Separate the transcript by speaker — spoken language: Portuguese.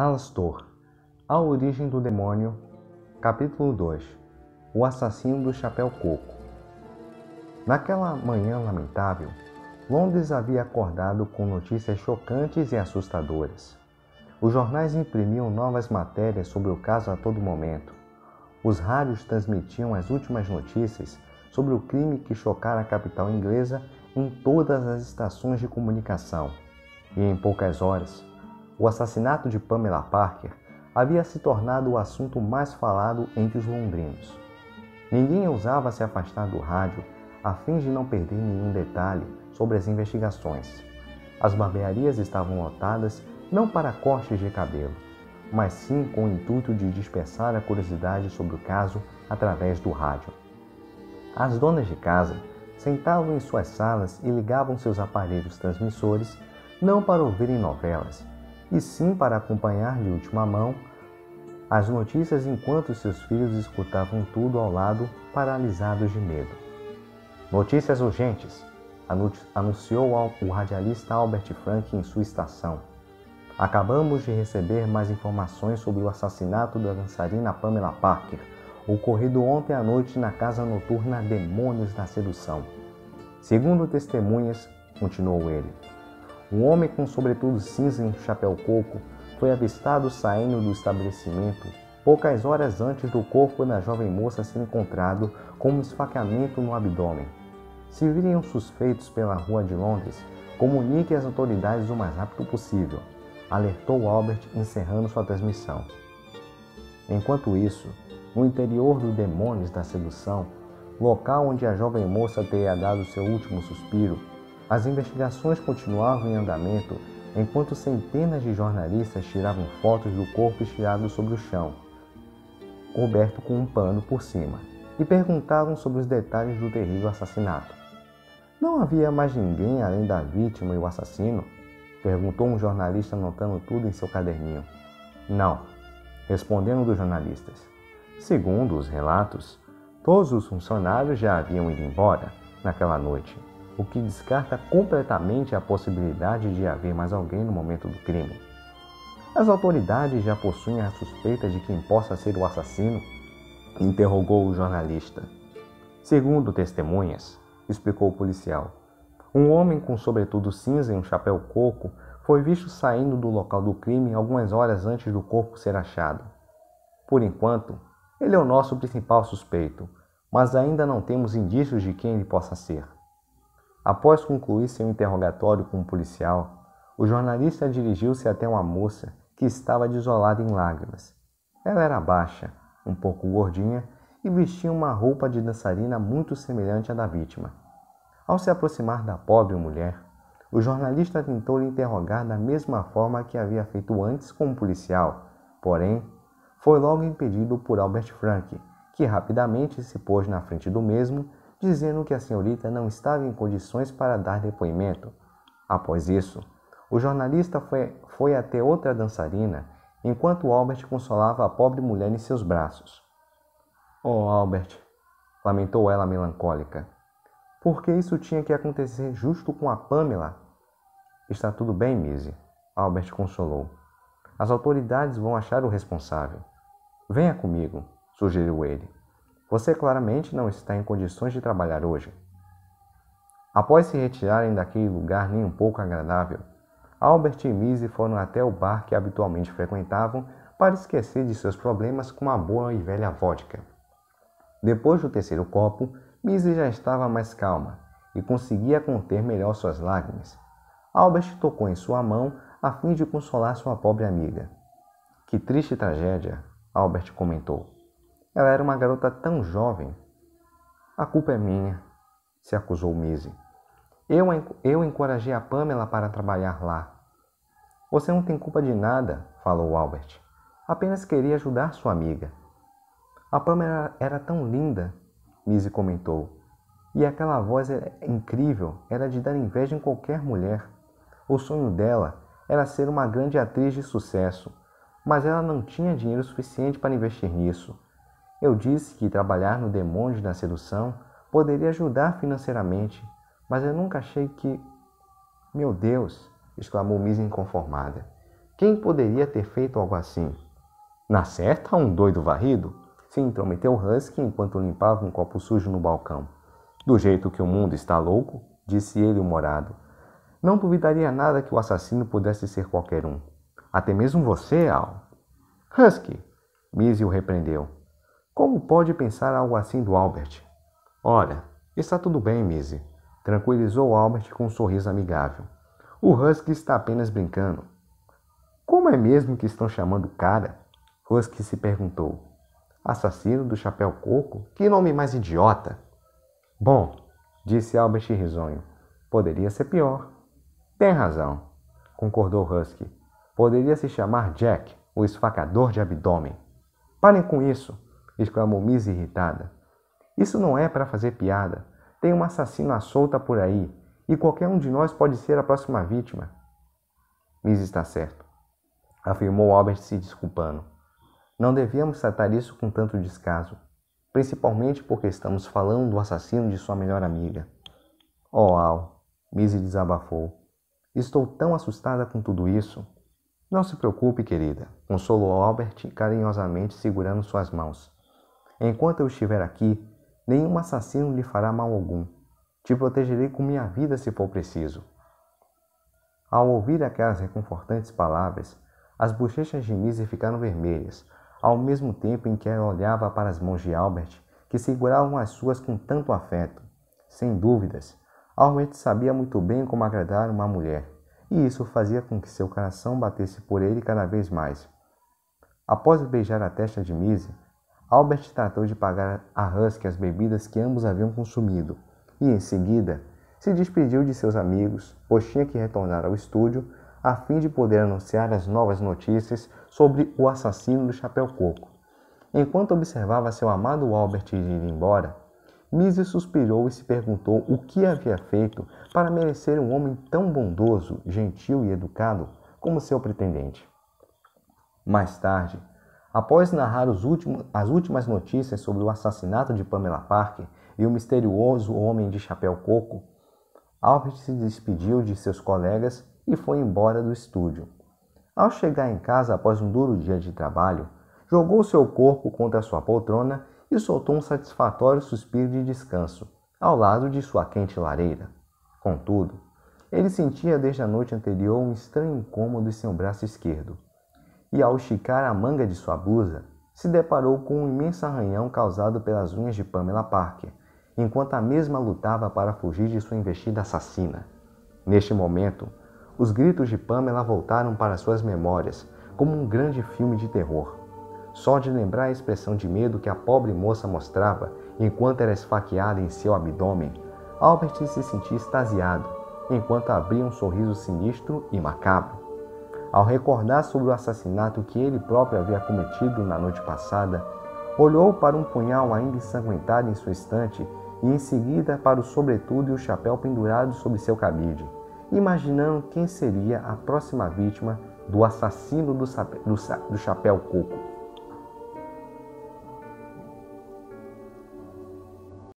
Speaker 1: Alastor, A Origem do Demônio, Capítulo 2 O Assassino do Chapéu Coco. Naquela manhã lamentável, Londres havia acordado com notícias chocantes e assustadoras. Os jornais imprimiam novas matérias sobre o caso a todo momento. Os rádios transmitiam as últimas notícias sobre o crime que chocara a capital inglesa em todas as estações de comunicação. E em poucas horas, o assassinato de Pamela Parker havia se tornado o assunto mais falado entre os londrinos. Ninguém ousava se afastar do rádio a fim de não perder nenhum detalhe sobre as investigações. As barbearias estavam lotadas não para cortes de cabelo, mas sim com o intuito de dispersar a curiosidade sobre o caso através do rádio. As donas de casa sentavam em suas salas e ligavam seus aparelhos transmissores não para ouvirem novelas, e sim para acompanhar de última mão as notícias enquanto seus filhos escutavam tudo ao lado, paralisados de medo. Notícias urgentes, anunciou o radialista Albert Frank em sua estação. Acabamos de receber mais informações sobre o assassinato da dançarina Pamela Parker, ocorrido ontem à noite na casa noturna Demônios da Sedução. Segundo testemunhas, continuou ele, um homem com sobretudo cinza e um chapéu coco foi avistado saindo do estabelecimento poucas horas antes do corpo da jovem moça ser encontrado com um esfaqueamento no abdômen. Se virem suspeitos pela rua de Londres, comunique às autoridades o mais rápido possível, alertou Albert, encerrando sua transmissão. Enquanto isso, no interior do Demônios da Sedução, local onde a jovem moça teria dado seu último suspiro, as investigações continuavam em andamento enquanto centenas de jornalistas tiravam fotos do corpo estirado sobre o chão, coberto com um pano por cima, e perguntavam sobre os detalhes do terrível assassinato. Não havia mais ninguém além da vítima e o assassino? Perguntou um jornalista anotando tudo em seu caderninho. Não, responderam dos jornalistas. Segundo os relatos, todos os funcionários já haviam ido embora naquela noite, o que descarta completamente a possibilidade de haver mais alguém no momento do crime. As autoridades já possuem a suspeita de quem possa ser o assassino? Interrogou o jornalista. Segundo testemunhas, explicou o policial, um homem com sobretudo cinza e um chapéu coco foi visto saindo do local do crime algumas horas antes do corpo ser achado. Por enquanto, ele é o nosso principal suspeito, mas ainda não temos indícios de quem ele possa ser. Após concluir seu interrogatório com o policial, o jornalista dirigiu-se até uma moça que estava desolada em lágrimas. Ela era baixa, um pouco gordinha e vestia uma roupa de dançarina muito semelhante à da vítima. Ao se aproximar da pobre mulher, o jornalista tentou lhe interrogar da mesma forma que havia feito antes com o policial, porém, foi logo impedido por Albert Frank, que rapidamente se pôs na frente do mesmo, dizendo que a senhorita não estava em condições para dar depoimento. Após isso, o jornalista foi até outra dançarina, enquanto Albert consolava a pobre mulher em seus braços. Oh, Albert, lamentou ela melancólica. Por que isso tinha que acontecer justo com a Pamela? Está tudo bem, Missy, Albert consolou. As autoridades vão achar o responsável. Venha comigo, sugeriu ele. Você claramente não está em condições de trabalhar hoje. Após se retirarem daquele lugar nem um pouco agradável, Albert e Missy foram até o bar que habitualmente frequentavam para esquecer de seus problemas com uma boa e velha vodka. Depois do terceiro copo, Missy já estava mais calma e conseguia conter melhor suas lágrimas. Albert tocou em sua mão a fim de consolar sua pobre amiga. Que triste tragédia, Albert comentou. Ela era uma garota tão jovem. A culpa é minha, se acusou Missy. Eu encorajei a Pamela para trabalhar lá. Você não tem culpa de nada, falou Albert. Apenas queria ajudar sua amiga. A Pamela era tão linda, Missy comentou. E aquela voz incrível era de dar inveja em qualquer mulher. O sonho dela era ser uma grande atriz de sucesso, mas ela não tinha dinheiro suficiente para investir nisso. Eu disse que trabalhar no Demônios da Sedução poderia ajudar financeiramente, mas eu nunca achei que... Meu Deus! Exclamou Missy inconformada. Quem poderia ter feito algo assim? Na certa, um doido varrido, se intrometeu Husky enquanto limpava um copo sujo no balcão. Do jeito que o mundo está louco, disse ele humorado. Não duvidaria nada que o assassino pudesse ser qualquer um. Até mesmo você, Al. Husky, Missy o repreendeu. Como pode pensar algo assim do Albert? Ora, está tudo bem, Missy, tranquilizou Albert com um sorriso amigável. O Husky está apenas brincando. Como é mesmo que estão chamando o cara? Husky se perguntou. Assassino do chapéu coco? Que nome mais idiota! Bom, disse Albert risonho. Poderia ser pior. Tem razão, concordou Husky. Poderia se chamar Jack, o esfacador de abdômen. Parem com isso, exclamou Missy irritada. Isso não é para fazer piada. Tem uma assassina solta por aí, e qualquer um de nós pode ser a próxima vítima. Missy está certo, afirmou Albert se desculpando. Não devíamos tratar isso com tanto descaso, principalmente porque estamos falando do assassino de sua melhor amiga. Oh, Al, Missy desabafou. Estou tão assustada com tudo isso. Não se preocupe, querida, consolou Albert carinhosamente segurando suas mãos. Enquanto eu estiver aqui, nenhum assassino lhe fará mal algum. Te protegerei com minha vida se for preciso. Ao ouvir aquelas reconfortantes palavras, as bochechas de Missy ficaram vermelhas, ao mesmo tempo em que ela olhava para as mãos de Albert, que seguravam as suas com tanto afeto. Sem dúvidas, Albert sabia muito bem como agradar uma mulher, e isso fazia com que seu coração batesse por ele cada vez mais. Após beijar a testa de Missy, Albert tratou de pagar a Husky as bebidas que ambos haviam consumido, e em seguida se despediu de seus amigos, pois tinha que retornar ao estúdio a fim de poder anunciar as novas notícias sobre o assassino do chapéu coco. Enquanto observava seu amado Albert ir embora, Missy suspirou e se perguntou o que havia feito para merecer um homem tão bondoso, gentil e educado como seu pretendente. Mais tarde, após narrar as últimas notícias sobre o assassinato de Pamela Parker e o misterioso homem de chapéu coco, Albert se despediu de seus colegas e foi embora do estúdio. Ao chegar em casa após um duro dia de trabalho, jogou seu corpo contra sua poltrona e soltou um satisfatório suspiro de descanso, ao lado de sua quente lareira. Contudo, ele sentia desde a noite anterior um estranho incômodo em seu braço esquerdo, e ao esticar a manga de sua blusa, se deparou com um imenso arranhão causado pelas unhas de Pamela Parker, enquanto a mesma lutava para fugir de sua investida assassina. Neste momento, os gritos de Pamela voltaram para suas memórias, como um grande filme de terror. Só de lembrar a expressão de medo que a pobre moça mostrava enquanto era esfaqueada em seu abdômen, Albert se sentia extasiado, enquanto abria um sorriso sinistro e macabro. Ao recordar sobre o assassinato que ele próprio havia cometido na noite passada, olhou para um punhal ainda ensanguentado em sua estante e em seguida para o sobretudo e o chapéu pendurado sobre seu cabide, imaginando quem seria a próxima vítima do assassino do chapéu coco.